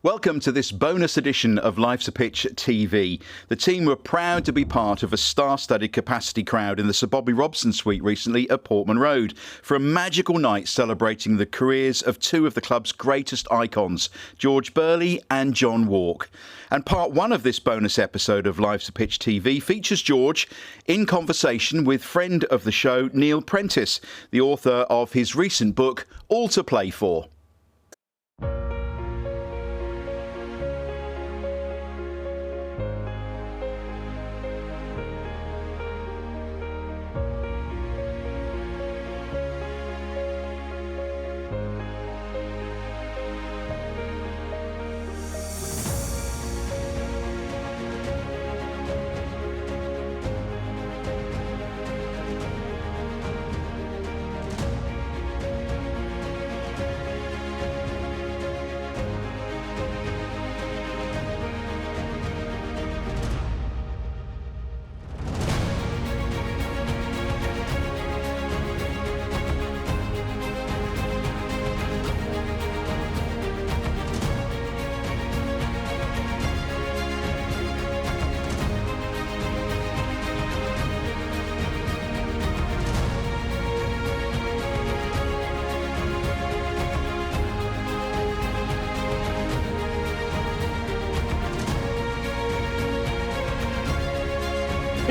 Welcome to this bonus edition of Life's a Pitch TV. The team were proud to be part of a star-studded capacity crowd in the Sir Bobby Robson Suite recently at Portman Road for a magical night celebrating the careers of two of the club's greatest icons, George Burley and John Walk. And part one of this bonus episode of Life's a Pitch TV features George in conversation with friend of the show, Neil Prentice, the author of his recent book, All to Play For.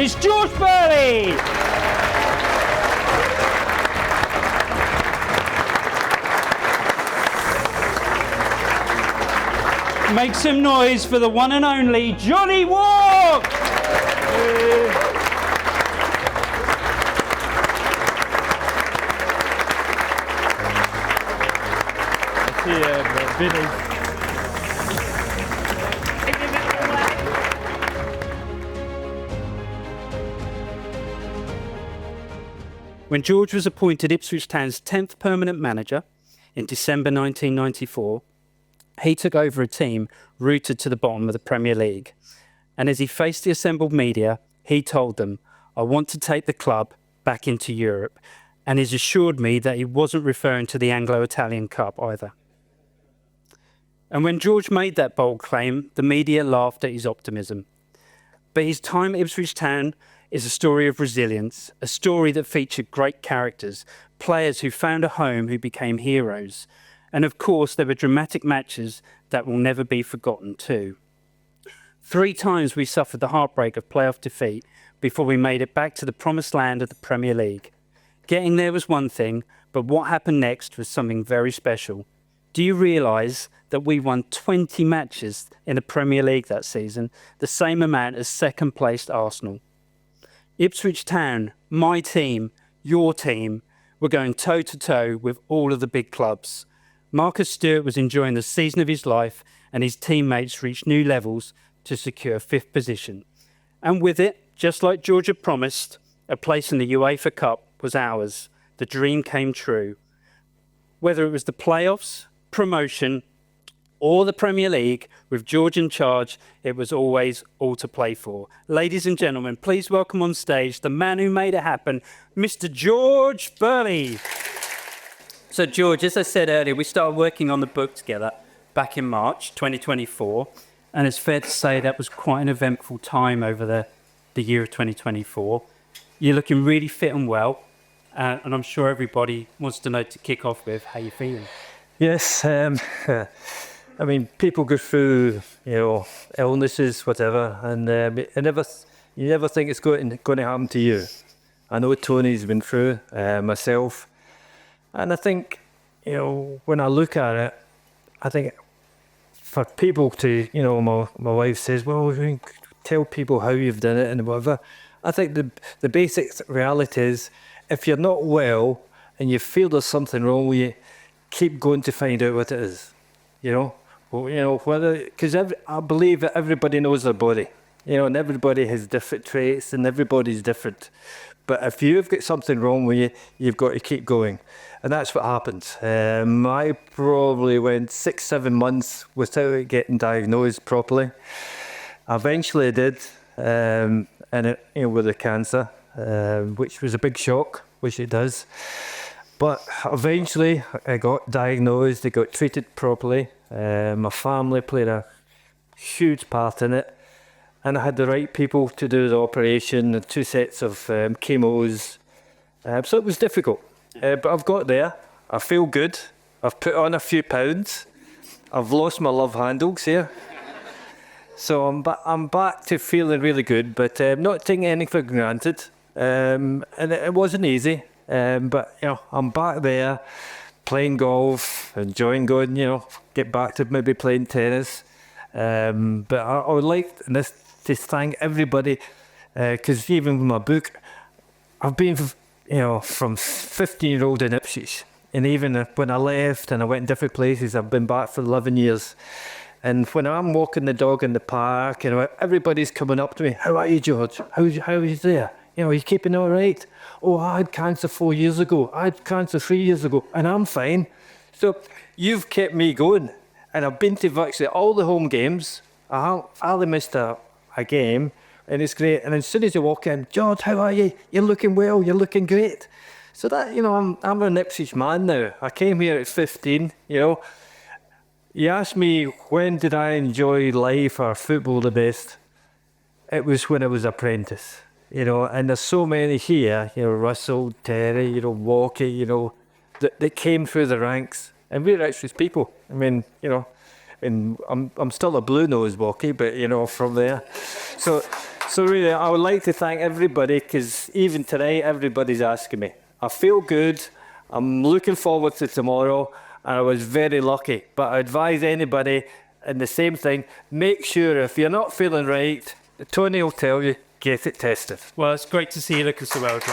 It's George Burley! Make some noise for the one and only Johnny Walk! When George was appointed Ipswich Town's 10th permanent manager in December 1994, he took over a team rooted to the bottom of the Premier League. And as he faced the assembled media, he told them, "I want to take the club back into Europe." And he's assured me that he wasn't referring to the Anglo-Italian Cup either. And when George made that bold claim, the media laughed at his optimism. But his time at Ipswich Town is a story of resilience, a story that featured great characters, players who found a home who became heroes. And of course, there were dramatic matches that will never be forgotten too. 3 times we suffered the heartbreak of playoff defeat before we made it back to the promised land of the Premier League. Getting there was one thing, but what happened next was something very special. Do you realise that we won 20 matches in the Premier League that season, the same amount as second-placed Arsenal? Ipswich Town, my team, your team, were going toe-to-toe with all of the big clubs. Marcus Stewart was enjoying the season of his life, and his teammates reached new levels to secure 5th position. And with it, just like George had promised, a place in the UEFA Cup was ours. The dream came true. Whether it was the playoffs, promotion, or the Premier League, with George in charge, it was always all to play for. Ladies and gentlemen, please welcome on stage the man who made it happen, Mr. George Burley. So George, as I said earlier, we started working on the book together back in March 2024, and it's fair to say that was quite an eventful time over the year of 2024. You're looking really fit and well, and I'm sure everybody wants to know, to kick off with, how you feeling? Yes, I mean, people go through, illnesses, whatever, and you never think it's going to happen to you. I know Tony's been through, myself, and I think, when I look at it, I think for people to, my wife says, well, tell people how you've done it and whatever. I think the basic reality is, if you're not well and you feel there's something wrong with you, keep going to find out what it is, because I believe that everybody knows their body, and everybody has different traits and everybody's different. But if you've got something wrong with you, you've got to keep going. And that's what happened. I probably went 6-7 months without getting diagnosed properly. Eventually I did, and with the cancer, which was a big shock, which it does. But eventually I got diagnosed, I got treated properly, My family played a huge part in it, and I had the right people to do the operation, and 2 sets of chemos. So it was difficult, but I've got there. I feel good. I've put on a few pounds. I've lost my love handles here. So I'm back to feeling really good, but not taking anything for granted. And it wasn't easy, but I'm back there, playing golf, enjoying going, get back to maybe playing tennis. But I would like this to thank everybody, because even with my book, I've been, from 15-year-old in Ipswich, and even when I left and I went in different places, I've been back for 11 years. And when I'm walking the dog in the park, everybody's coming up to me. How are you, George? How are you there? Are you keeping all right? Oh, I had cancer 4 years ago. I had cancer 3 years ago, and I'm fine. So you've kept me going. And I've been to virtually all the home games. I hardly missed a game, and it's great. And as soon as you walk in, George, how are you? You're looking well. You're looking great. So that, I'm an Ipswich man now. I came here at 15, You asked me, when did I enjoy life or football the best? It was when I was apprentice, and there's so many here, Russell, Terry, Walkie, that came through the ranks. And we're Ipswich people. I mean, I'm still a blue nose, Walkie, but, from there. So really, I would like to thank everybody, because even today, everybody's asking me. I feel good. I'm looking forward to tomorrow. And I was very lucky. But I advise anybody, and the same thing, make sure if you're not feeling right, Tony will tell you, get it tested. Well, it's great to see you looking so well, George.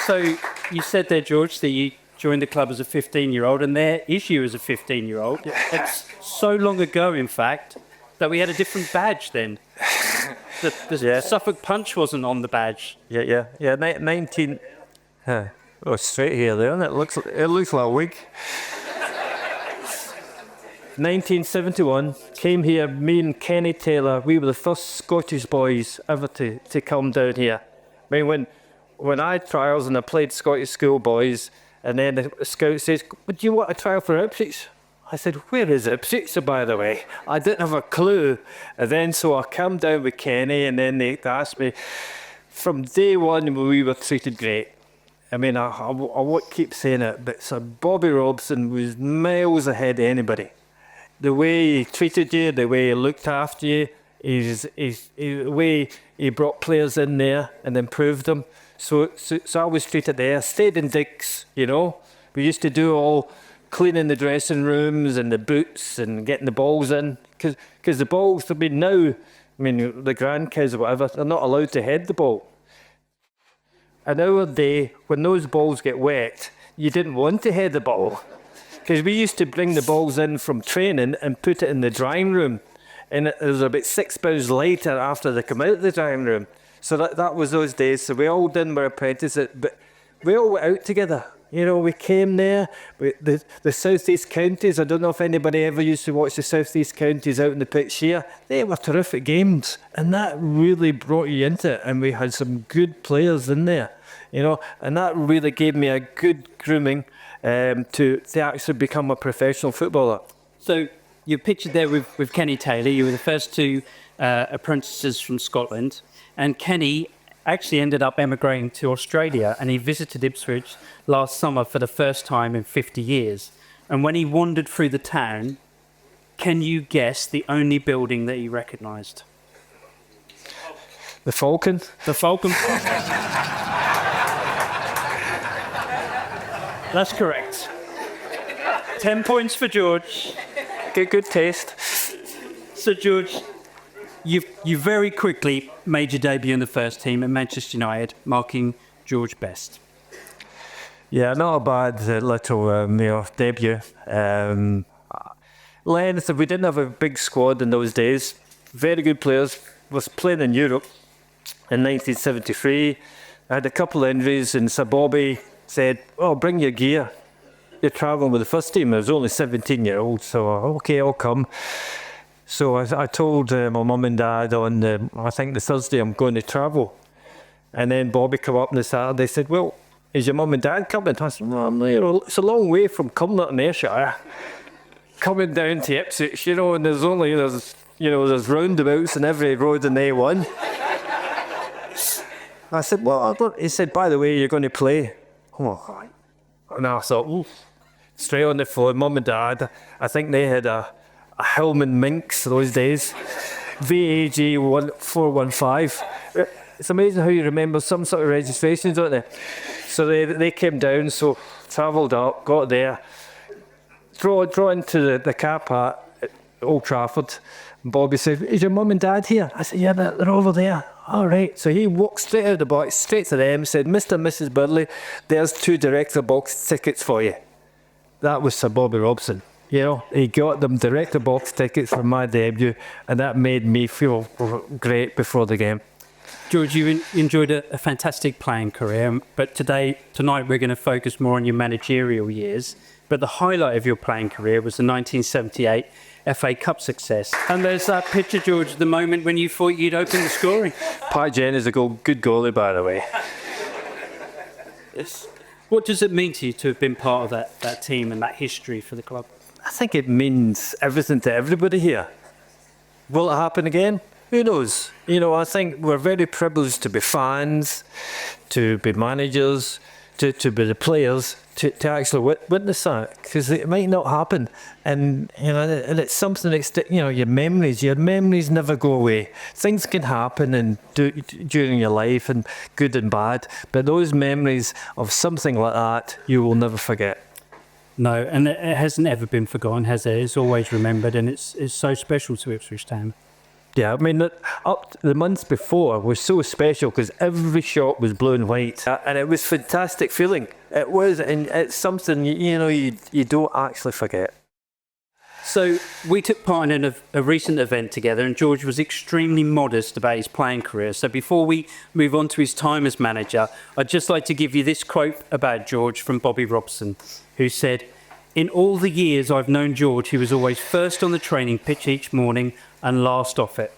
So you said there, George, that you joined the club as a 15-year-old, and there is you as a 15-year-old. Yeah. It's so long ago, in fact, that we had a different badge then. The Suffolk Punch wasn't on the badge. Yeah. 19. Oh, straight here there, and it looks like a wig. 1971, came here. Me and Kenny Taylor, we were the first Scottish boys ever to come down here. I mean, when I had trials and I played Scottish schoolboys, and then the scout says, "Do you want a trial for Ipswich?" I said, "Where is Ipswich, by the way?" I didn't have a clue. And then so I came down with Kenny, and then they asked me. From day one, we were treated great. I mean, I won't keep saying it, but Sir Bobby Robson was miles ahead of anybody. The way he treated you, the way he looked after you, the way he brought players in there and improved them. So I was treated there. Stayed in Dick's, We used to do all cleaning the dressing rooms and the boots and getting the balls in. Because the balls, the grandkids or whatever, they're not allowed to head the ball. In our day, when those balls get wet, you didn't want to head the ball. Because we used to bring the balls in from training and put it in the drying room. And it was about 6 pounds later after they come out of the drying room. So that was those days. So we all done our apprentices, but we all went out together. We came there, the South East counties. I don't know if anybody ever used to watch the South East counties out in the pitch here. They were terrific games, and that really brought you into it. And we had some good players in there, and that really gave me a good grooming to actually become a professional footballer. So you're pictured there with Kenny Taylor. You were the first two apprentices from Scotland, and Kenny actually ended up emigrating to Australia, and he visited Ipswich last summer for the first time in 50 years. And when he wandered through the town, can you guess the only building that he recognised? The Falcon. The Falcon. That's correct. 10 points for George. Good taste. So, George, you very quickly made your debut in the first team at Manchester United, marking George Best. Yeah, not a bad little debut. Length, we didn't have a big squad in those days. Very good players. Was playing in Europe in 1973. I had a couple of injuries, and Sir Bobby said, "Oh, bring your gear. You're travelling with the first team." I was only 17-year-old, so okay, I'll come. So I told my mum and dad on, I think the Thursday, I'm going to travel. And then Bobby come up on the Saturday, said, well, is your mum and dad coming? I said, well, it's a long way from Cumnor and Ayrshire, coming down to Ipswich, and there's roundabouts in every road in A1. I said, well, I don't. He said, by the way, you're going to play. Oh, and I thought, ooh. Straight on the phone, mum and dad. I think they had a Hillman Minx those days, VAG 415. It's amazing how you remember some sort of registrations, don't they? So they came down, so travelled up, got there, draw into the car park at Old Trafford. And Bobby said, is your mum and dad here? I said, yeah, they're over there. All right. So he walked straight out of the box, straight to them, said, Mr. and Mrs. Burley, there's 2 director box tickets for you. That was Sir Bobby Robson. He got them director box tickets for my debut, and that made me feel great before the game. George, you enjoyed a fantastic playing career, but tonight we're going to focus more on your managerial years. But the highlight of your playing career was the 1978 FA Cup success. And there's that picture, George, the moment when you thought you'd open the scoring. Pi Jen is a good goalie, by the way. Yes. What does it mean to you to have been part of that team and that history for the club? I think it means everything to everybody here. Will it happen again? Who knows? I think we're very privileged to be fans, to be managers, to be the players, to actually witness that, because it might not happen. And it's something that, your memories never go away. Things can happen during your life, and good and bad, but those memories of something like that, you will never forget. No, and it hasn't ever been forgotten, has it? It's always remembered, and it's so special to Ipswich Town. Yeah, I mean, up the months before was so special because every shot was blue and white, and it was a fantastic feeling. It was, and it's something you don't actually forget. So we took part in a recent event together, and George was extremely modest about his playing career. So before we move on to his time as manager, I'd just like to give you this quote about George from Bobby Robson, who said, "In all the years I've known George, he was always first on the training pitch each morning and last off it.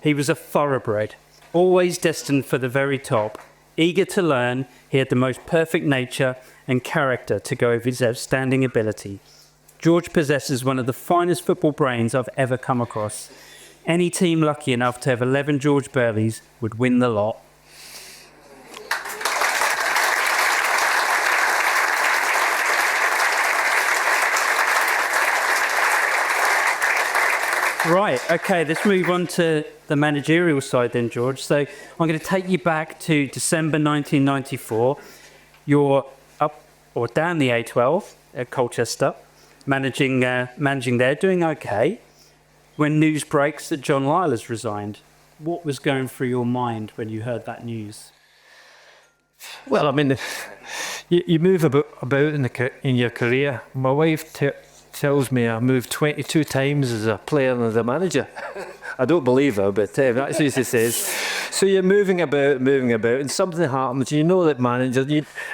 He was a thoroughbred, always destined for the very top, eager to learn. He had the most perfect nature and character to go with his outstanding ability. George possesses one of the finest football brains I've ever come across. Any team lucky enough to have 11 George Burleys would win the lot." Right, okay, let's move on to the managerial side then, George. So I'm going to take you back to December 1994. You're up or down the A12 at Colchester, managing there, doing okay, when news breaks that John Lyle has resigned. What was going through your mind when you heard that news? Well, I mean, you move about in your career. My wife tells me I moved 22 times as a player and as a manager. I don't believe her, but that's what she says. So you're moving about, and something happens. You know that manager,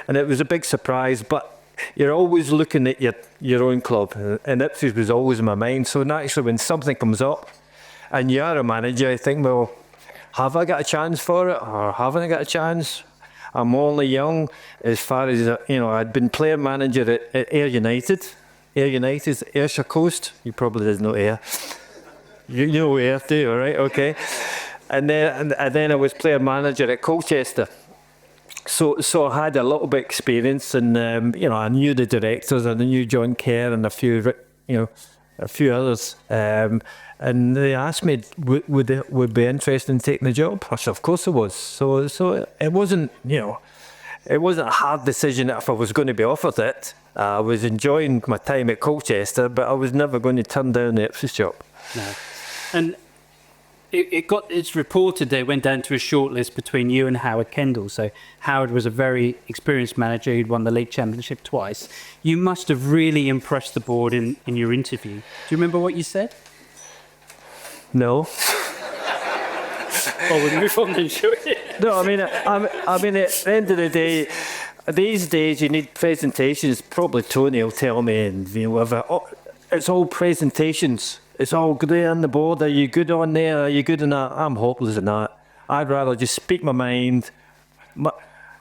and it was a big surprise, but you're always looking at your own club, and Ipswich was always in my mind. So naturally, when something comes up, and you are a manager, I think, well, have I got a chance for it, or haven't I got a chance? I'm only young, as far as, I'd been player manager at Ayr United. Ayr United's Ayrshire Coast. You probably didn't know Ayr. You know Ayr too, all right? Okay. And then I was player manager at Colchester. So I had a little bit of experience, and I knew the directors, and I knew John Kerr and a few others. And they asked me would be interested in taking the job. I said, of course I was. So it wasn't a hard decision if I was going to be offered it. I was enjoying my time at Colchester, but I was never going to turn down the Ipswich job. No. And it's reported they went down to a shortlist between you and Howard Kendall. So Howard was a very experienced manager who'd won the league championship twice. You must have really impressed the board in your interview. Do you remember what you said? No. Well, we'll move on then, shall we? No, I mean, at the end of the day, these days you need presentations. Probably Tony will tell me, and whatever. Oh, it's all presentations. It's all there on the board. Are you good on there? Are you good in that? I'm hopeless in that. I'd rather just speak my mind,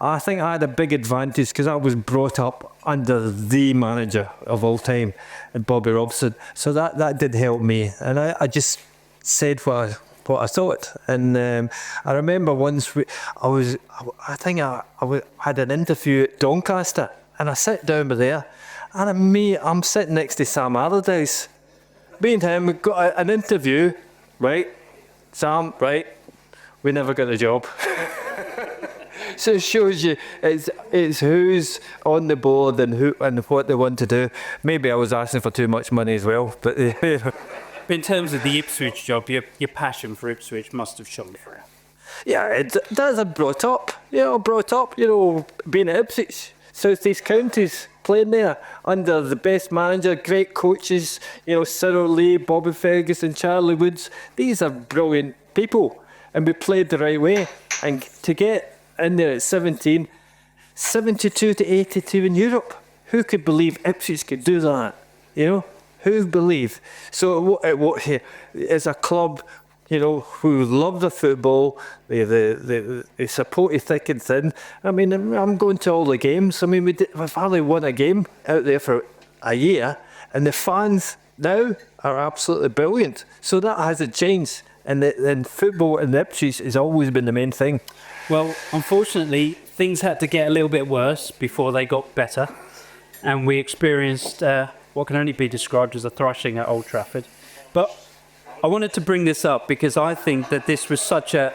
I think I had a big advantage because I was brought up under the manager of all time, Bobby Robson. So that did help me, and I just said what I thought. And I remember once I had an interview at Doncaster, and I sat down with there, and I'm sitting next to Sam Allardyce. Me and him got an interview, right? Sam, right? We never got a job. So it shows you it's who's on the board and what they want to do. Maybe I was asking for too much money as well, but In terms of the Ipswich job, your passion for Ipswich must have shone through. yeah, that's a brought up, being at Ipswich, South East Counties, playing there under the best manager, great coaches, Cyril Lee, Bobby Ferguson, Charlie Woods. These are brilliant people, and we played the right way. And to get in there at 17, 72 to 82 in Europe. Who could believe Ipswich could do that? Who believe? So it's a club, who love the football. They support you thick and thin. I mean, I'm going to all the games. I mean, we've hardly won a game out there for a year, and the fans now are absolutely brilliant. So that hasn't changed. And football in Ipswich has always been the main thing. Well, unfortunately, things had to get a little bit worse before they got better, and we experienced what can only be described as a thrashing at Old Trafford. But I wanted to bring this up because I think that this was such a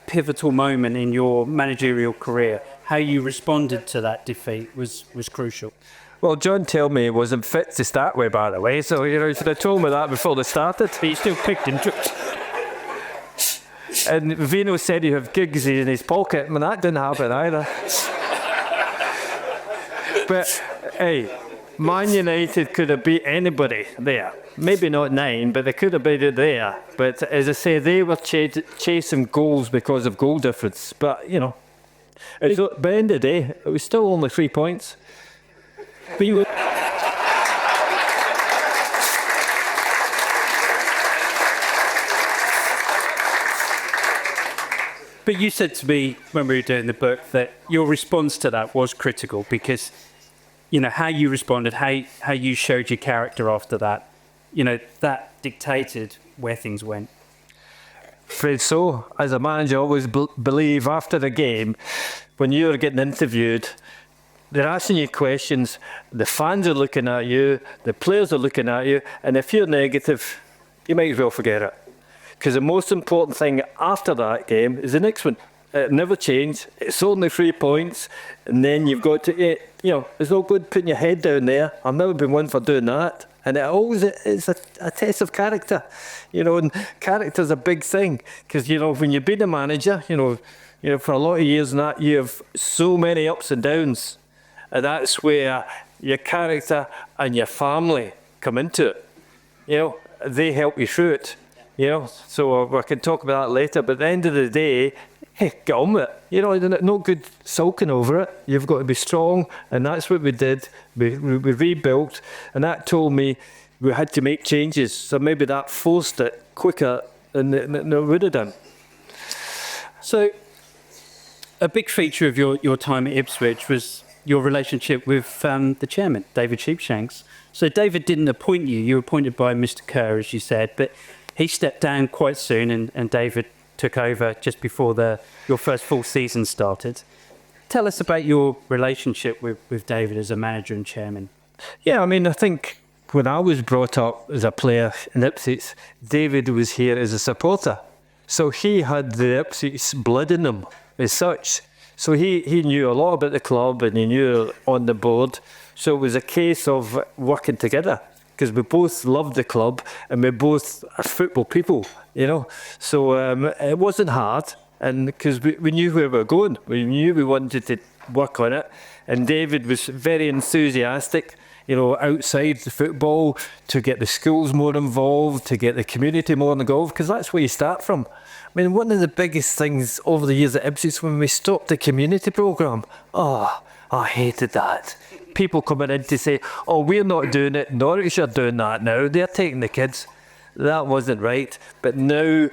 pivotal moment in your managerial career. How you responded to that defeat was crucial. Well, John told me he wasn't fit to start with, by the way, so you should have told me that before they started. But you still picked him. And Vino said he'd have gigs in his pocket, and that didn't happen either. But, hey, Man United could have beat anybody there. Maybe not 9, but they could have beat it there. But, as I say, they were chasing goals because of goal difference. But, by the end of the day, it was still only 3 points. But you were... But you said to me when we were doing the book that your response to that was critical because, how you responded, how you showed your character after that, that dictated where things went. Afraid so. As a manager, I always believe after the game, when you're getting interviewed, they're asking you questions, the fans are looking at you, the players are looking at you, and if you're negative, you might as well forget it. Because the most important thing after that game is the next one. It never changed. It's only 3 points. And then you've got to, it's no good putting your head down there. I've never been one for doing that. And it always is a test of character. And character's a big thing. Because, when you've been a manager, for a lot of years and that, you have so many ups and downs. And that's where your character and your family come into it. They help you through it. So we can talk about that later. But at the end of the day, hey, get on with it. No good sulking over it. You've got to be strong, and that's what we did. We rebuilt, and that told me we had to make changes. So maybe that forced it quicker than it would have done. So a big feature of your time at Ipswich was your relationship with the chairman, David Sheepshanks. So David didn't appoint you. You were appointed by Mr. Kerr, as you said, but he stepped down quite soon, and David took over just before your first full season started. Tell us about your relationship with David as a manager and chairman. Yeah, I think when I was brought up as a player in Ipswich, David was here as a supporter. So he had the Ipswich blood in him as such. So he knew a lot about the club and he knew on the board. So it was a case of working together because we both loved the club and we both are football people, So it wasn't hard, and because we knew where we were going. We knew we wanted to work on it. And David was very enthusiastic, outside the football, to get the schools more involved, to get the community more involved, because that's where you start from. I mean, one of the biggest things over the years at Ipswich, when we stopped the community programme, I hated that. People coming in to say, we're not doing it, Norwich are doing that now, they're taking the kids. That wasn't right. But now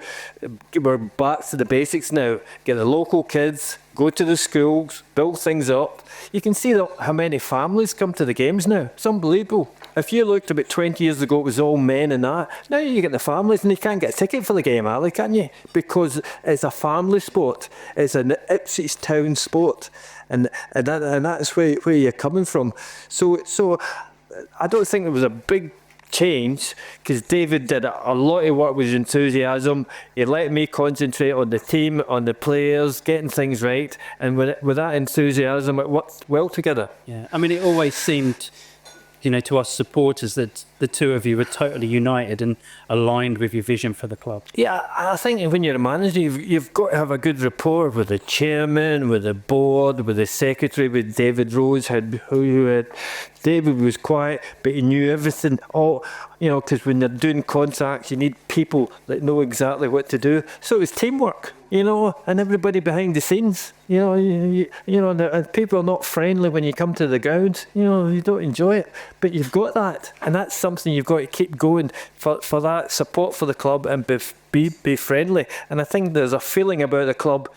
we're back to the basics now. Get the local kids, go to the schools, build things up. You can see how many families come to the games now. It's unbelievable. If you looked about 20 years ago, it was all men and that. Now you get the families and you can't get a ticket for the game, Ali, can you? Because it's a family sport. It's an Ipswich town sport. And that's where you're coming from. So I don't think there was a big change, because David did a lot of work with enthusiasm. He let me concentrate on the team, on the players, getting things right, and with that enthusiasm, it worked well together. Yeah, I mean, it always seemed, to us supporters, that the two of you were totally united and aligned with your vision for the club. Yeah, I think when you're a manager, you've got to have a good rapport with the chairman, with the board, with the secretary, with David Rose, who you had. David was quiet, but he knew everything. Because when you're doing contracts, you need people that know exactly what to do. So it was teamwork, and everybody behind the scenes. And people are not friendly when you come to the ground. You don't enjoy it, but you've got that, and that's something you've got to keep going for that support for the club and be friendly. And I think there's a feeling about the club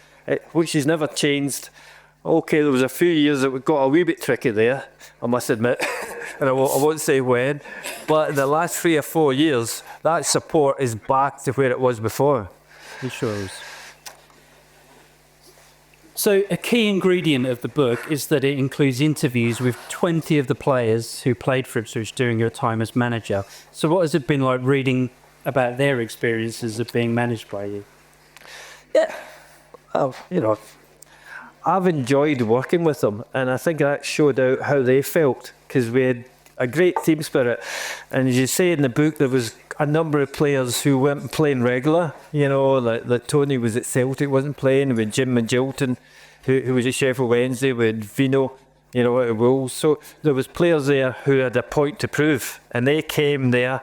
which has never changed. Okay, there was a few years that we got a wee bit tricky there, I must admit, and I won't say when, but in the last 3 or 4 years, that support is back to where it was before. It sure is. So a key ingredient of the book is that it includes interviews with 20 of the players who played for Ipswich during your time as manager. So what has it been like reading about their experiences of being managed by you? Yeah, I've enjoyed working with them, and I think that showed out how they felt, because we had a great team spirit. And as you say in the book, there was a number of players who weren't playing regular. Like Tony was at Celtic, wasn't playing. With Jim Magilton, who was at Sheffield Wednesday, with Vino, at Wolves. So there was players there who had a point to prove, and they came there.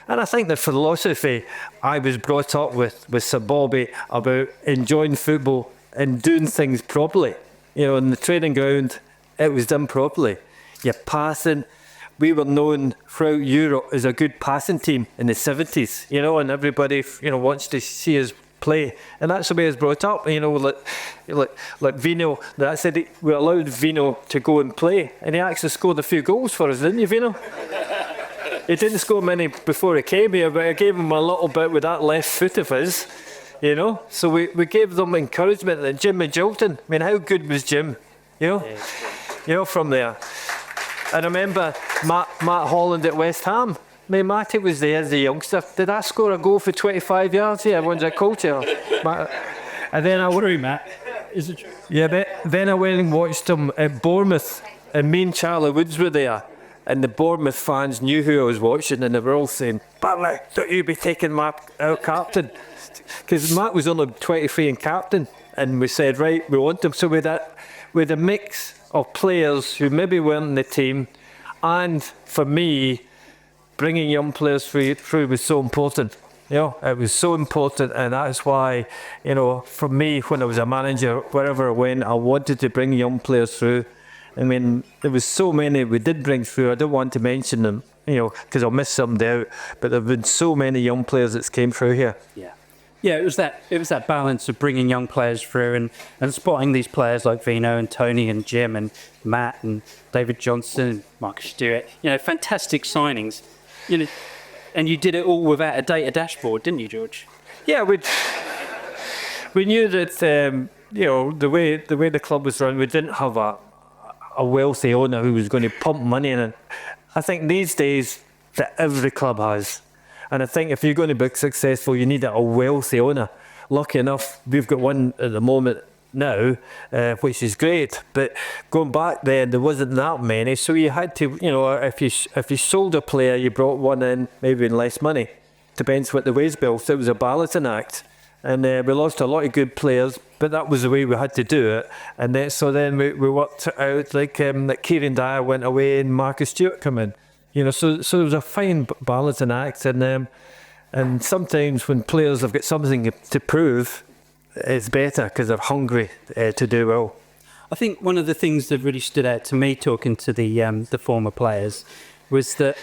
And I think the philosophy I was brought up with Sir Bobby about enjoying football and doing things properly. In the training ground, it was done properly. You're passing. We were known throughout Europe as a good passing team in the 70s, and everybody, wants to see us play. And that's the way I was brought up, like Vino, that said we allowed Vino to go and play. And he actually scored a few goals for us, didn't you, Vino? He didn't score many before he came here, but I gave him a little bit with that left foot of his. So we gave them encouragement. And Jim Magilton, how good was Jim? From there. I remember Matt Holland at West Ham. Matty was there as a youngster. Did I score a goal for 25 yards? Yeah, everyone's a culture. And then True, Matt. Is it true? Yeah, but then I went and watched him at Bournemouth, and me and Charlie Woods were there. And the Bournemouth fans knew who I was watching, and they were all saying, "Burley, don't you be taking our captain?" Because Matt was only 23 and captain, and we said, right, we want him. So with a mix of players who maybe weren't in the team, and for me, bringing young players through was so important. It was so important, and that's why, for me, when I was a manager, wherever I went, I wanted to bring young players through. There was so many we did bring through. I don't want to mention them, because I'll miss somebody out. But there have been so many young players that came through here. Yeah, it was that balance of bringing young players through and spotting these players like Vino and Tony and Jim and Matt and David Johnson and Marcus Stewart. Fantastic signings. And you did it all without a data dashboard, didn't you, George? Yeah, we knew that the way the club was run, we didn't have a wealthy owner who was going to pump money in it. I think these days that every club has. And I think if you're going to be successful, you need a wealthy owner. Lucky enough, we've got one at the moment now, which is great. But going back then, there wasn't that many. So you had to, if you sold a player, you brought one in, maybe in less money. Depends what the wage bill. So it was a balancing act. And we lost a lot of good players, but that was the way we had to do it. And then we worked it out, like that Kieran Dyer went away and Marcus Stewart come in. So it was a fine balancing act. And sometimes when players have got something to prove, it's better because they're hungry to do well. I think one of the things that really stood out to me talking to the former players was that,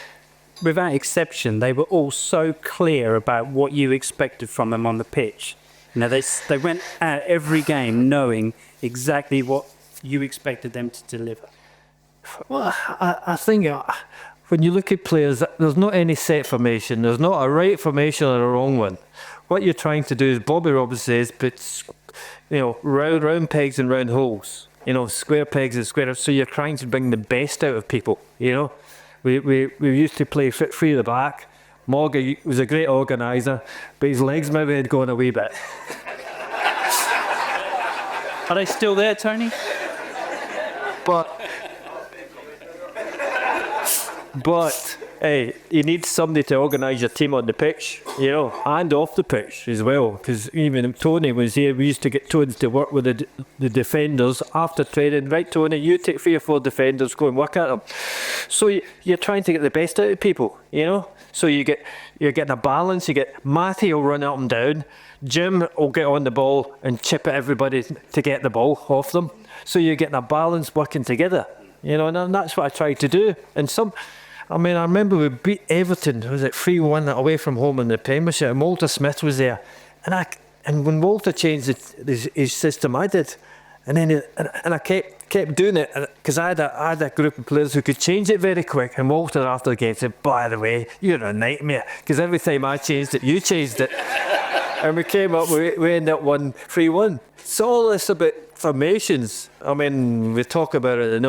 without exception, they were all so clear about what you expected from them on the pitch. Now, they went at every game knowing exactly what you expected them to deliver. Well, I think when you look at players, there's not any set formation. There's not a right formation or a wrong one. What you're trying to do, is Bobby Robson says, put round pegs and round holes. Square pegs and square. So you're trying to bring the best out of people. We used to play free at the back. Morgan was a great organiser, but his legs maybe had gone a wee bit. Are they still there, Tony? But hey, you need somebody to organise your team on the pitch, and off the pitch as well. Because even if Tony was here, we used to get Tony to work with the defenders after training. Right, Tony, you take 3 or 4 defenders, go and work at them. So you're trying to get the best out of people, So you're getting a balance. You get Matty will run up and down. Jim will get on the ball and chip at everybody to get the ball off them. So you're getting a balance working together, and that's what I tried to do. And I remember we beat Everton, was it 3-1 away from home in the Premiership, and Walter Smith was there. And when Walter changed his system, I did. And then I kept doing it, because I had a group of players who could change it very quick. And Walter, after the game, said, by the way, you're a nightmare, because every time I changed it, you changed it. And we came up, we ended up 3-1. It's all this about formations. We talk about it,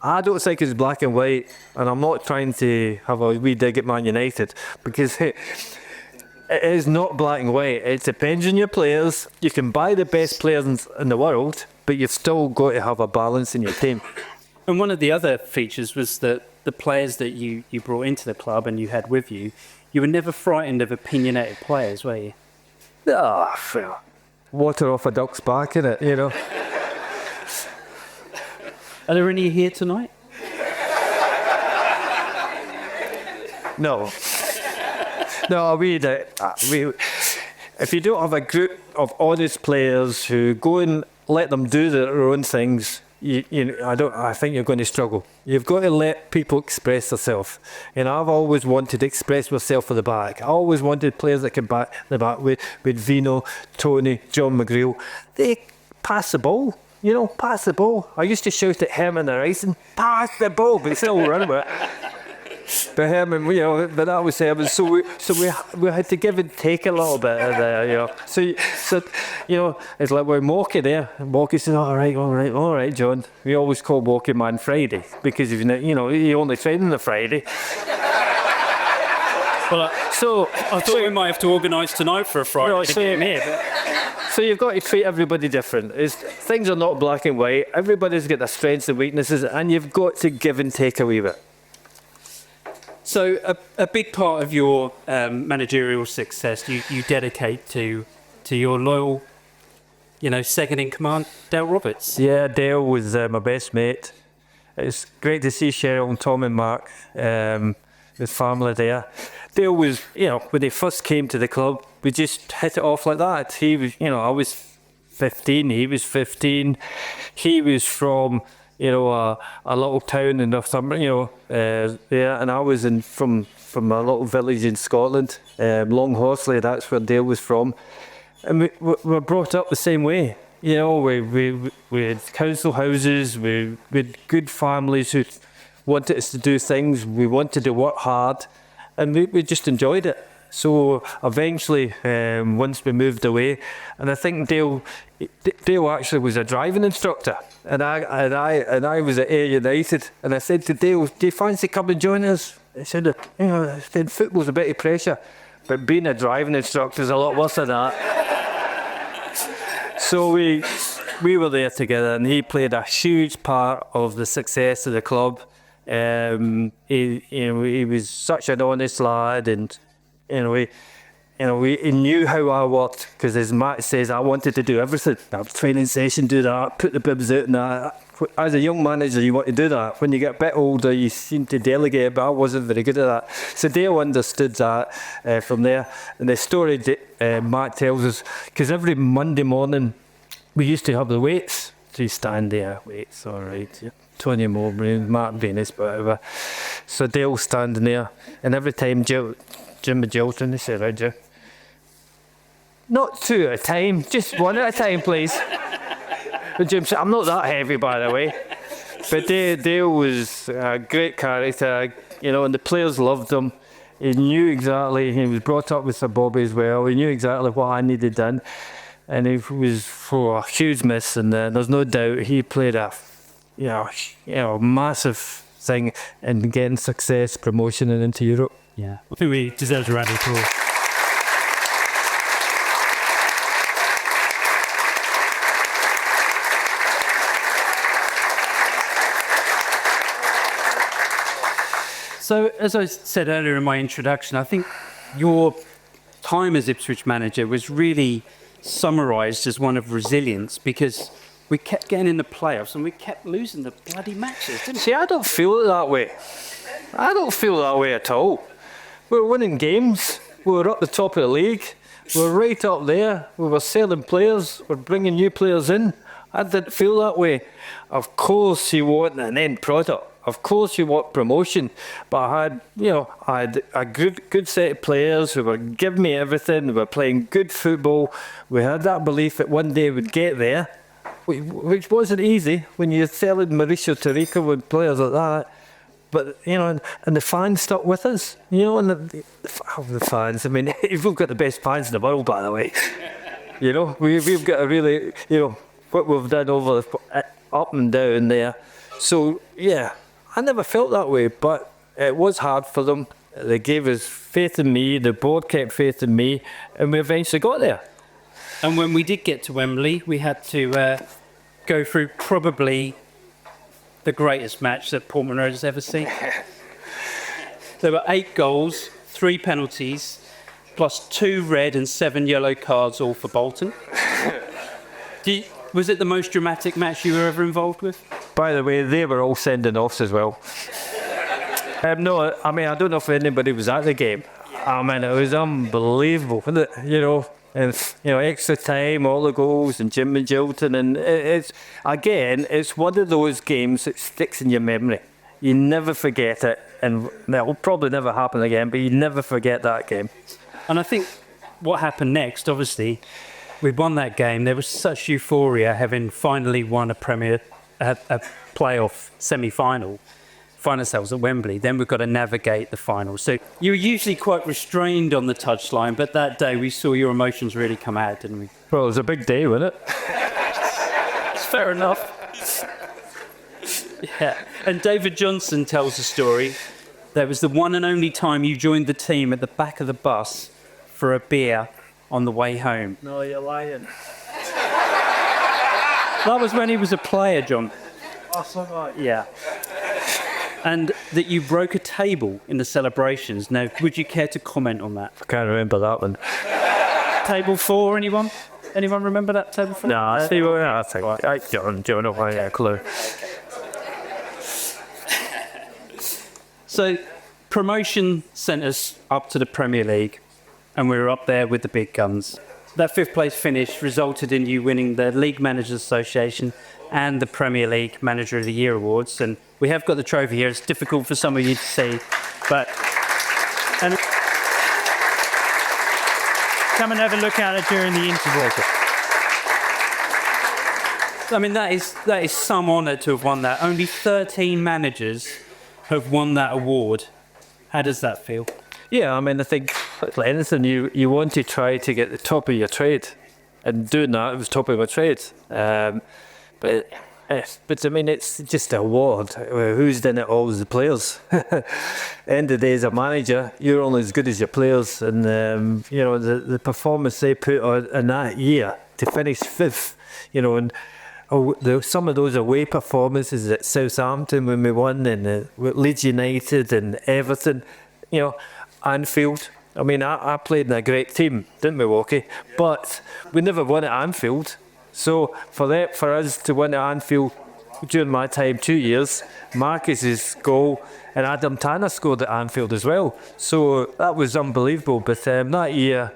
I don't think it's black and white, and I'm not trying to have a wee dig at Man United, because it is not black and white. It depends on your players. You can buy the best players in the world, but you've still got to have a balance in your team. And one of the other features was that the players that you brought into the club and you had with you, you were never frightened of opinionated players, were you? Water off a duck's back, innit, Are there any here tonight? No, if you don't have a group of honest players who go and let them do their own things, I think you're going to struggle. You've got to let people express themselves. I've always wanted to express myself for the back. I always wanted players that could back the back with Vino, Tony, John McGreal. They pass the ball. Pass the ball. I used to shout at Herman and Ryson, pass the ball, but still run with it. But Herman, but that was Herman. So we had to give and take a little bit of there, So it's like we're Morky there. And Morky said, all right, John. We always call Morky Man Friday, because he only trained on the Friday. Well, so I thought we might have to organise tonight for a Friday. So you've got to treat everybody different. Things are not black and white. Everybody's got their strengths and weaknesses, and you've got to give and take a wee bit. So a big part of your managerial success you dedicate to your loyal, second in command, Dale Roberts. Yeah, Dale was my best mate. It's great to see Cheryl and Tom and Mark, with family there. Dale was, when they first came to the club, we just hit it off like that. He was, I was 15, he was 15. He was from, a little town in Northumberland, there, and I was from a little village in Scotland, Long Horsley. That's where Dale was from, and we were brought up the same way. We had council houses. We had good families who wanted us to do things. We wanted to work hard, and we just enjoyed it. So eventually, once we moved away, and I think Dale actually was a driving instructor, and I was at Ayr United, and I said to Dale, "Do you fancy coming and join us?" He said, "Football's a bit of pressure, but being a driving instructor is a lot worse than that." So we were there together, and he played a huge part of the success of the club. He was such an honest lad, and he knew how I worked, because as Matt says, I wanted to do everything. Training session, do that, put the bibs out and that. As a young manager, you want to do that. When you get a bit older, you seem to delegate, but I wasn't very good at that. So Dale understood that from there. And the story that Matt tells us, because every Monday morning, we used to have the weights. So you stand there, weights, all right, yeah. Tony Mowbray, Mark Venus, whatever. So Dale standing there, and every time Jim and Jilton, they said, "Right, Joe, Not two at a time, just one at a time, please. But Jim said, I'm not that heavy, by the way. But Dale was a great character, and the players loved him. He knew exactly, he was brought up with Sir Bobby as well, he knew exactly what I needed done. And it was for a huge miss, and there's no doubt he played a massive thing in getting success, promotion and into Europe. Yeah, I think we deserve a round of applause. So, as I said earlier in my introduction, I think your time as Ipswich manager was really summarised as one of resilience, because we kept getting in the playoffs and we kept losing the bloody matches, didn't we? See, I don't feel it that way. I don't feel that way at all. We're winning games. We're up the top of the league. We're right up there. We were selling players. We're bringing new players in. I didn't feel that way. Of course you want an end product. Of course you want promotion. But I had a good set of players who were giving me everything. We were playing good football. We had that belief that one day we'd get there, which wasn't easy when you're selling Mauricio Tariko with players like that. But, and the fans stuck with us, and the fans, I mean, we've got the best fans in the world, by the way. We've got a really, what we've done over up and down there. So, yeah, I never felt that way, but it was hard for them. They gave us faith in me, the board kept faith in me, and we eventually got there. And when we did get to Wembley, we had to go through probably the greatest match that Portman Road has ever seen. There were 8 goals, 3 penalties, plus 2 red and 7 yellow cards, all for Bolton. Was it the most dramatic match you were ever involved with? By the way, they were all sending offs as well. No, I mean, I don't know if anybody was at the game. I mean, it was unbelievable, wasn't it? And extra time, all the goals, and Jim and Jilton, and it's one of those games that sticks in your memory. You never forget it, and that will probably never happen again. But you never forget that game. And I think what happened next, obviously, we won that game. There was such euphoria having finally won a playoff semi-final. Find ourselves at Wembley, then we've got to navigate the final. So you were usually quite restrained on the touchline, but that day we saw your emotions really come out, didn't we? Well, it was a big day, wasn't it? It's fair enough. Yeah. And David Johnson tells the story. There was the one and only time you joined the team at the back of the bus for a beer on the way home. No, you're lying. That was when he was a player, John. Oh, so right. Yeah. And that you broke a table in the celebrations. Now, would you care to comment on that? I can't remember that one. Table 4, anyone? Anyone remember that table 4? No, I see what I think. John, I have a clue. So, promotion sent us up to the Premier League, and we were up there with the big guns. That 5th place finish resulted in you winning the League Managers Association and the Premier League Manager of the Year awards, and we have got the trophy here. It's difficult for some of you to see, but come and have a look at it during the interval. I mean, that is some honour to have won that. Only 13 managers have won that award. How does that feel? Yeah, I mean, I think like anything, you want to try to get the top of your trade, and doing that, it was top of my trade. But I mean, it's just an award. Who's done it? Always the players. End of the day, as a manager, you're only as good as your players, and the performance they put on in that year to finish 5th, and some of those away performances at Southampton when we won, and with Leeds United and Everton, Anfield. I mean, I played in a great team, didn't we, Walkie? But we never won at Anfield. So for us to win at Anfield during my time, 2 years, Marcus's goal and Adam Tanner scored at Anfield as well. So that was unbelievable. But that year,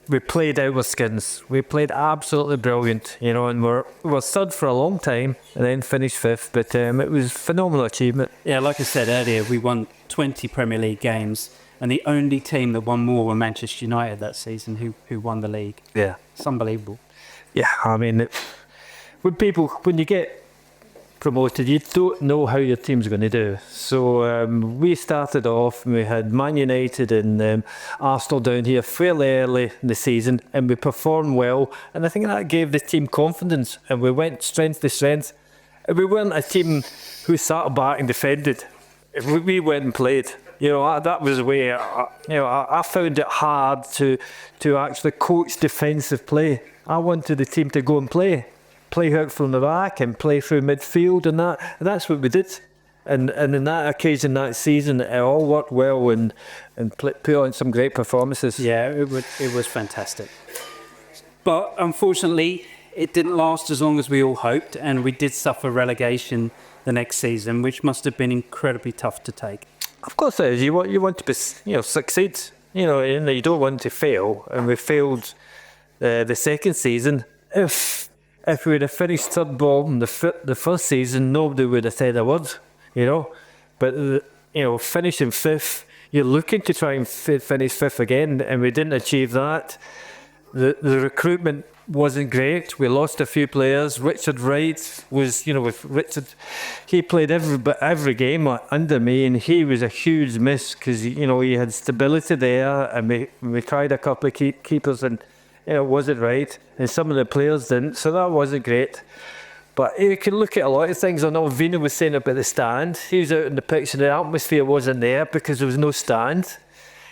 we played out our skins. We played absolutely brilliant, you know, and we were third for a long time and then finished fifth. But it was a phenomenal achievement. Yeah, like I said earlier, we won 20 Premier League games, and the only team that won more were Manchester United that season, who won the league. Yeah. It's unbelievable. Yeah, I mean, when you get promoted, you don't know how your team's going to do. So we started off and we had Man United and Arsenal down here fairly early in the season, and we performed well, and I think that gave the team confidence, and we went strength to strength. And we weren't a team who sat back and defended. We went and played. You know, that was the way. I found it hard to actually coach defensive play. I wanted the team to go and play out from the back and play through midfield, and that's what we did. And in that occasion, that season, it all worked well and put on some great performances. Yeah, it was fantastic. But unfortunately, it didn't last as long as we all hoped, and we did suffer relegation the next season, which must have been incredibly tough to take. Of course it is. You want to be, succeed. And you don't want to fail. And we failed the second season. If we would have finished third bottom the first season, nobody would have said a word. But finishing fifth, you're looking to try and finish fifth again, and we didn't achieve that. The recruitment wasn't great. We lost a few players. Richard Wright was, with Richard, he played every game under me, and he was a huge miss because he had stability there, and we tried a couple of keepers, and it wasn't right, and some of the players didn't, so that wasn't great. But you can look at a lot of things. I know Vina was saying about the stand. He was out in the pitch and the atmosphere wasn't there because there was no stand.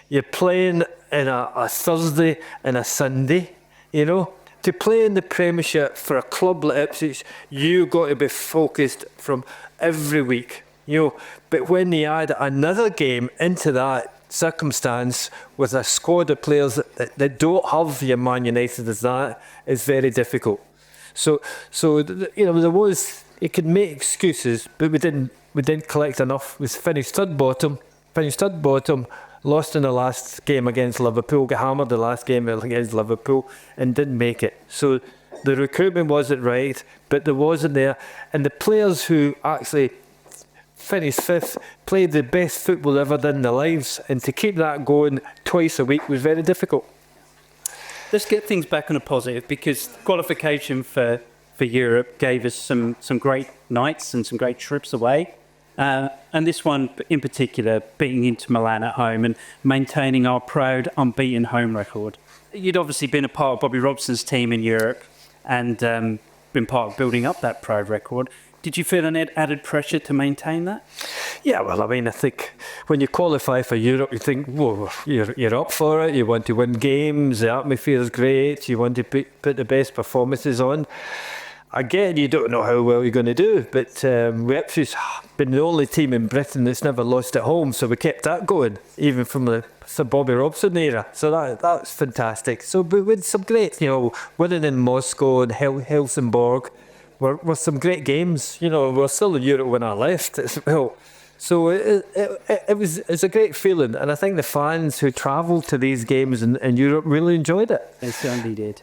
You're playing in a Thursday and a Sunday, To play in the Premiership for a club like Ipswich, you got to be focused from every week, But when you add another game into that circumstance with a squad of players that don't have your Man United as that, is very difficult. So there was, you could make excuses, but we didn't collect enough. We finished third bottom, lost in the last game against Liverpool, got hammered the last game against Liverpool, and didn't make it. So the recruitment wasn't right, but there wasn't there, and the players who actually finished fifth played the best football ever done in their lives, and to keep that going twice a week was very difficult. Let's get things back on a positive, because qualification for Europe gave us some great nights and some great trips away. And this one in particular, beating Inter Milan at home and maintaining our proud unbeaten home record. You'd obviously been a part of Bobby Robson's team in Europe and been part of building up that proud record. Did you feel an added pressure to maintain that? Yeah, well, I think when you qualify for Europe, you think, whoa, you're up for it. You want to win games. The atmosphere is great. You want to put the best performances on. Again, you don't know how well you're going to do, but Ipswich been the only team in Britain that's never lost at home, so we kept that going, even from the Sir Bobby Robson era. So that's fantastic. So we had some great, winning in Moscow and Helsingborg were some great games. We're still in Europe when I left as well. So it's a great feeling, and I think the fans who travelled to these games in Europe really enjoyed it. They certainly did.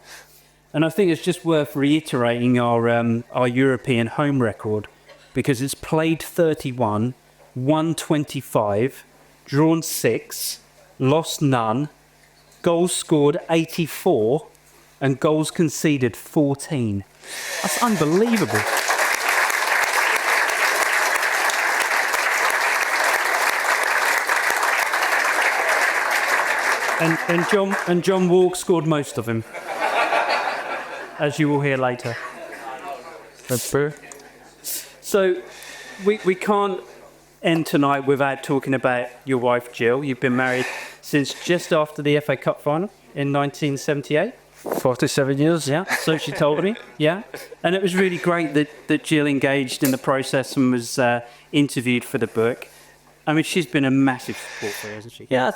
And I think it's just worth reiterating our European home record, because it's played 31, won 25, drawn 6, lost none, goals scored 84, and goals conceded 14. That's unbelievable. And John Walk scored most of them, as you will hear later. That's true. So we can't end tonight without talking about your wife Jill. You've been married since just after the FA Cup final in 1978. 47 years. Yeah, so she told me. Yeah, and it was really great that Jill engaged in the process and was interviewed for the book. I mean, she's been a massive support for you, hasn't she? Yeah.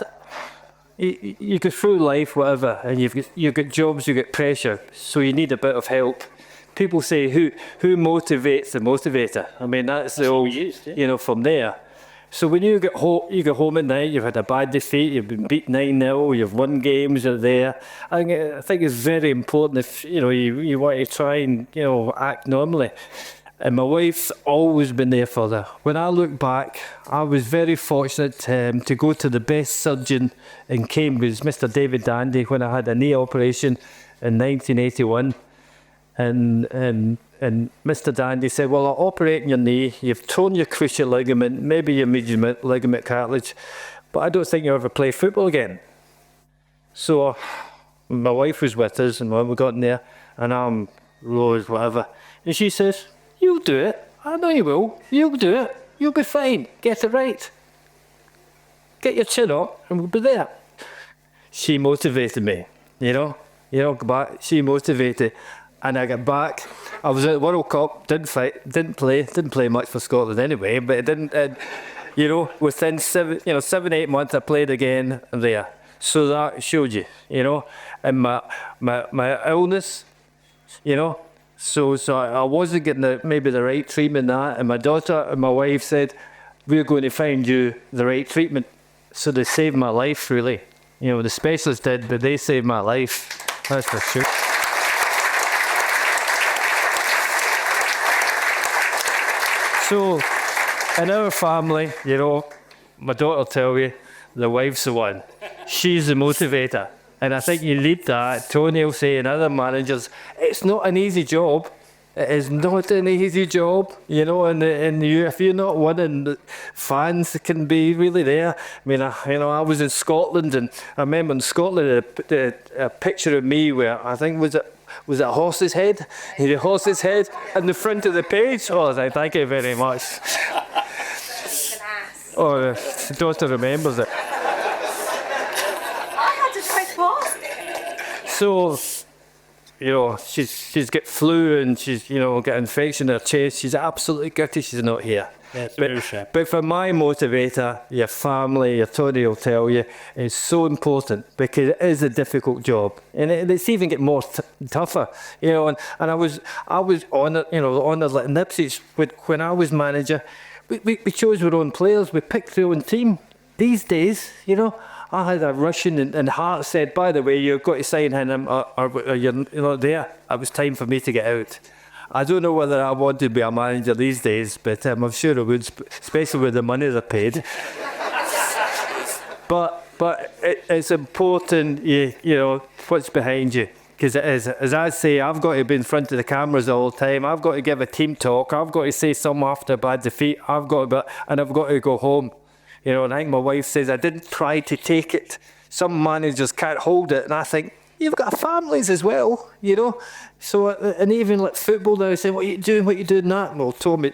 You go through life, whatever, and you've got jobs, you've got pressure, so you need a bit of help. People say, who motivates the motivator? I mean, that's the old, from there. So when you get home at night, you've had a bad defeat, you've been beat 9-0, you've won games, you're there. I think it's very important if you want to try and act normally. And my wife's always been there for her. When I look back, I was very fortunate to go to the best surgeon in Cambridge, Mr. David Dandy, when I had a knee operation in 1981. And Mr. Dandy said, well, I'll operate on your knee. You've torn your cruciate ligament, maybe your median ligament cartilage, but I don't think you'll ever play football again. So my wife was with us, and when we got in there, and I'm Rose, whatever, and she says, you'll do it. I know you will. You'll do it. You'll be fine. Get it right. Get your chin up, and we'll be there. She motivated me, but she motivated. And I got back. I was at the World Cup. Didn't play much for Scotland anyway. But it didn't. Within 7-8 months, I played again there. So that showed you, and my illness, So I wasn't getting maybe the right treatment. And my daughter and my wife said, we're going to find you the right treatment. So they saved my life, really. The specialists did, but they saved my life. That's for sure. So, in our family, my daughter will tell you, the wife's the one. She's the motivator. And I think you need that. Tony will say, and other managers, it's not an easy job. It is not an easy job, and if you're not winning, the fans can be really there. I mean, I was in Scotland, and I remember in Scotland a picture of me where I think was it a horse's head? He had a horse's head in the front of the page. Oh, thank you very much. Oh, the daughter remembers it. I had to try past. So, she's got flu and she's, got infection in her chest. She's absolutely gutted she's not here. That's very sad. But for my motivator, your family, your Tony will tell you, is so important because it is a difficult job, and it's even get more tougher. And I was honoured, honoured in Ipswich when I was manager. We chose our own players. We picked our own team. These days, I had a Russian, and Hart said, by the way, you've got to sign him or you're not there. It was time for me to get out. I don't know whether I want to be a manager these days, but I'm sure I would, especially with the money they're paid. but it's important, what's behind you. Because it is, as I say, I've got to be in front of the cameras all the time. I've got to give a team talk. I've got to say something after a bad defeat. I've got to go home. And I think my wife says, I didn't try to take it. Some managers can't hold it. And I think, you've got families as well, So, and even like football now, saying, what are you doing that? Well, Tony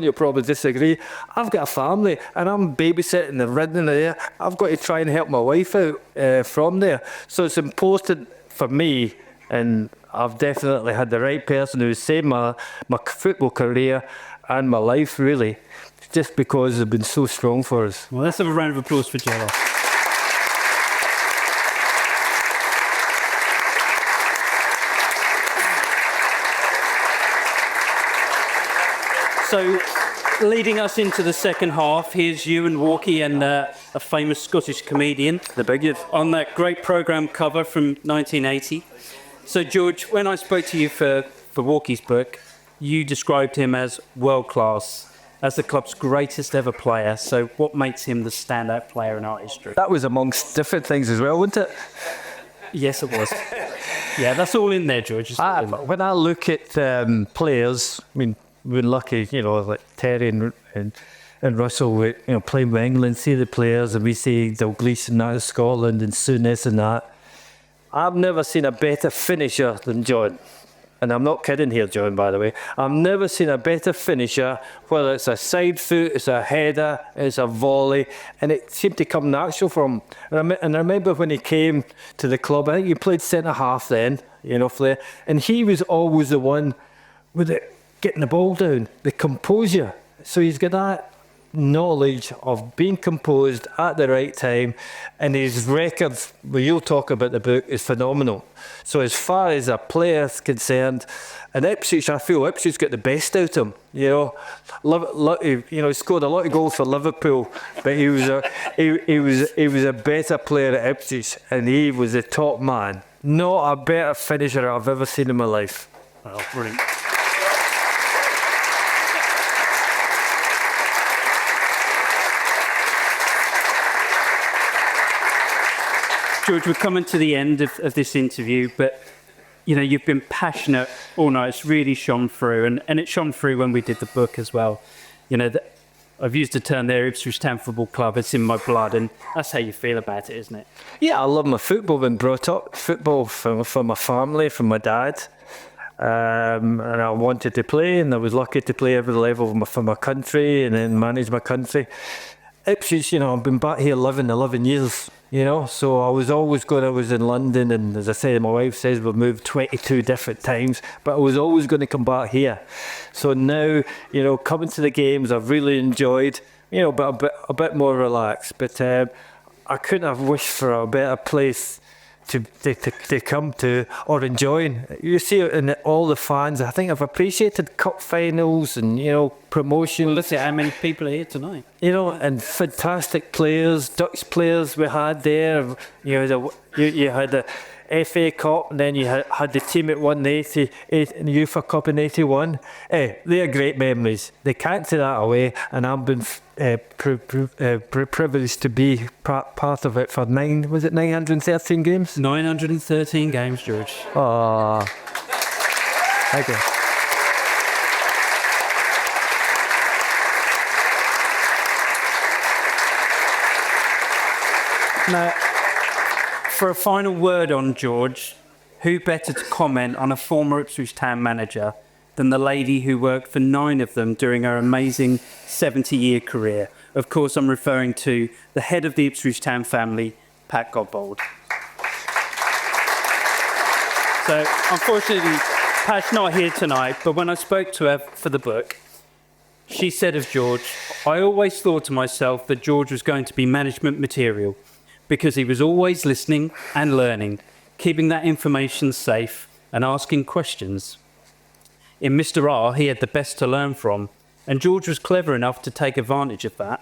will probably disagree. I've got a family and I'm babysitting and running there. I've got to try and help my wife out from there. So it's important for me, and I've definitely had the right person who saved my football career and my life, really, just because they've been so strong for us. Well, let's have a round of applause for Jello. So, leading us into the second half, here's you and Walkie and a famous Scottish comedian. The big on that great programme cover from 1980. So, George, when I spoke to you for Walkie's book, you described him as world-class, as the club's greatest ever player. So what makes him the standout player in our history? That was amongst different things as well, wasn't it? Yes, it was. Yeah, that's all in there, George. When I look at players, I mean, we're lucky, like Terry and Russell, playing with England, see the players, and we see Dalglish and that of Scotland and Souness and that. I've never seen a better finisher than John. And I'm not kidding here, John, by the way. I've never seen a better finisher, whether it's a side foot, it's a header, it's a volley, and it seemed to come natural for him. And I remember when he came to the club, I think he played centre-half then, Flair, and he was always the one with it, getting the ball down, the composure. So he's got that knowledge of being composed at the right time, and his record, where you'll talk about the book, is phenomenal. So as far as a player's concerned, and Ipswich, I feel Ipswich got the best out of him. You know, he scored a lot of goals for Liverpool, but he was a better player at Ipswich, and he was a top man. Not a better finisher I've ever seen in my life. Oh, brilliant. George, we're coming to the end of this interview, but you know, you've been passionate all night. It's really shone through, and it shone through when we did the book as well. You know, I've used the term there, Ipswich Town Football Club. It's in my blood, and that's how you feel about it, isn't it? Yeah, I love my football. Been brought up football from my family, from my dad, and I wanted to play, and I was lucky to play every level for my country, and then manage my country. Ipswich, you know, I've been back here 11 years. You know, so I was always going, I was in London, and as I said, my wife says we've moved 22 different times, but I was always going to come back here. So now, you know, coming to the games, I've really enjoyed, you know, but a bit more relaxed. But I couldn't have wished for a better place to come to or enjoying. You see it in all the fans. I think I've appreciated cup finals and, you know, promotion. Well, let's see how many people are here tonight. You know, and fantastic players, Dutch players we had there. You had the FA Cup, and then you had the team that won the the UEFA Cup in '81. They are great memories. They can't take that away, and I've been privileged to be part of it for 913 games? 913 games, George. Oh, thank you. Now, for a final word on George, who better to comment on a former Ipswich Town manager than the lady who worked for 9 of them during her amazing 70-year career? Of course, I'm referring to the head of the Ipswich Town family, Pat Godbold. So, unfortunately, Pat's not here tonight, but when I spoke to her for the book, she said of George, I always thought to myself that George was going to be management material, because he was always listening and learning, keeping that information safe and asking questions. In Mr. R, he had the best to learn from, and George was clever enough to take advantage of that.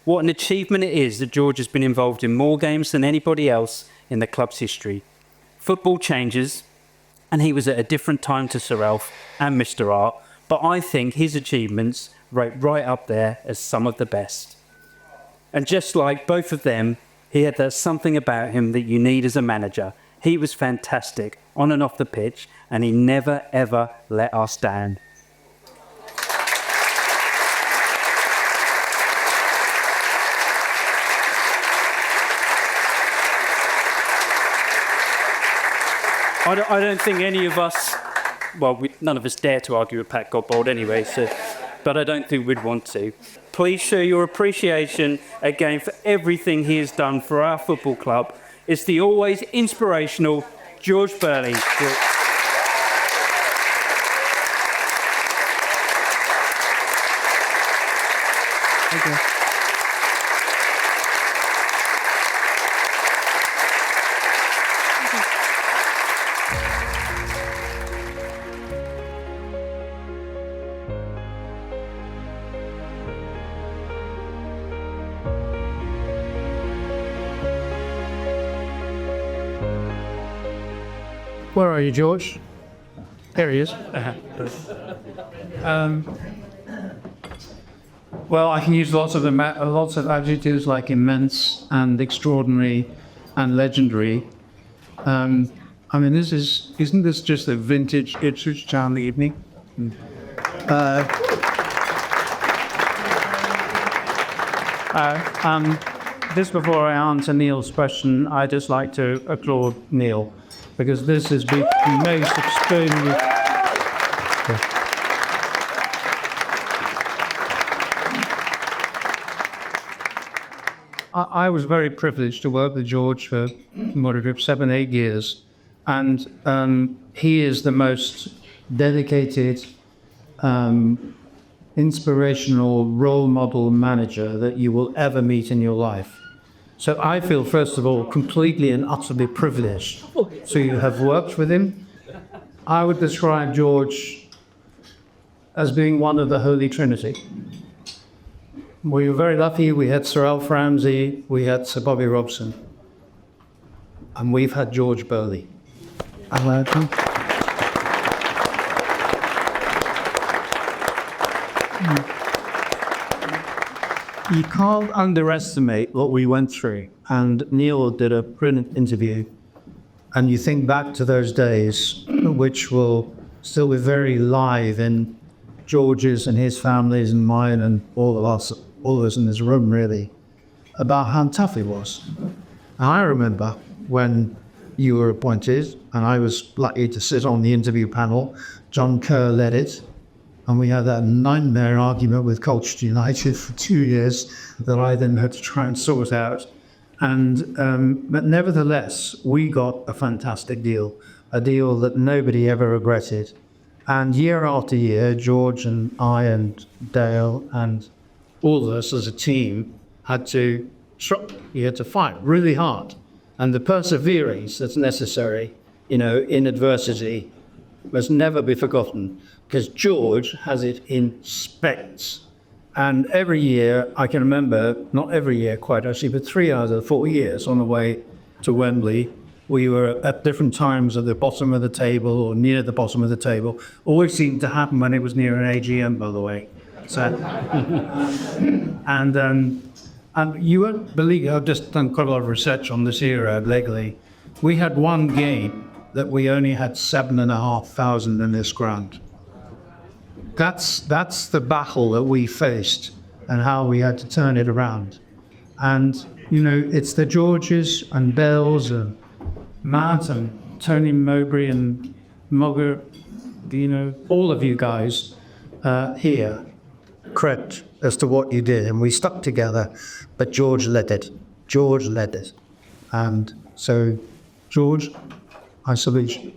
What an achievement it is that George has been involved in more games than anybody else in the club's history. Football changes, and he was at a different time to Sir Alf and Mr. R, but I think his achievements rate right up there as some of the best. And just like both of them, he had that something about him that you need as a manager. He was fantastic on and off the pitch, and he never, ever let us down. I don't think any of us, well, none of us dare to argue with Pat Godbold anyway, but I don't think we'd want to. Please show your appreciation again for everything he has done for our football club. It's the always inspirational George Burley. Thank you. Where are you, George? There he is. Well, I can use lots of adjectives like immense and extraordinary and legendary. I mean, isn't this just a vintage Ipswich Town evening? Just before I answer Neil's question, I'd just like to applaud Neil, because this has been most extremely... I was very privileged to work with George for 7-8 years, and he is the most dedicated, inspirational role model manager that you will ever meet in your life. So I feel, first of all, completely and utterly privileged to have worked with him. I would describe George as being one of the Holy Trinity. We were very lucky. We had Sir Alf Ramsey, we had Sir Bobby Robson, and we've had George Burley. You can't underestimate what we went through. And Neil did a brilliant interview. And you think back to those days, which will still be very live in George's and his family's and mine and all of us in this room, really, about how tough it was. And I remember when you were appointed, and I was lucky to sit on the interview panel. John Kerr led it. And we had that nightmare argument with Colchester United for 2 years that I then had to try and sort out. And but nevertheless, we got a fantastic deal, a deal that nobody ever regretted. And year after year, George and I and Dale and all of us as a team had to fight really hard. And the perseverance that's necessary, in adversity, must never be forgotten, because George has it in spades. And every year, I can remember, not every year quite actually, but 3 out of the 4 years on the way to Wembley, we were at different times at the bottom of the table or near the bottom of the table. Always seemed to happen when it was near an AGM, by the way. So, and you won't believe, I've just done quite a lot of research on this era lately. We had one game that we only had 7,500 in this ground. That's the battle that we faced and how we had to turn it around. And, it's the Georges and Bells and Matt and Tony Mowbray and Mogger, all of you guys here, credit as to what you did. And we stuck together, but George led it. And so, George, I salute you.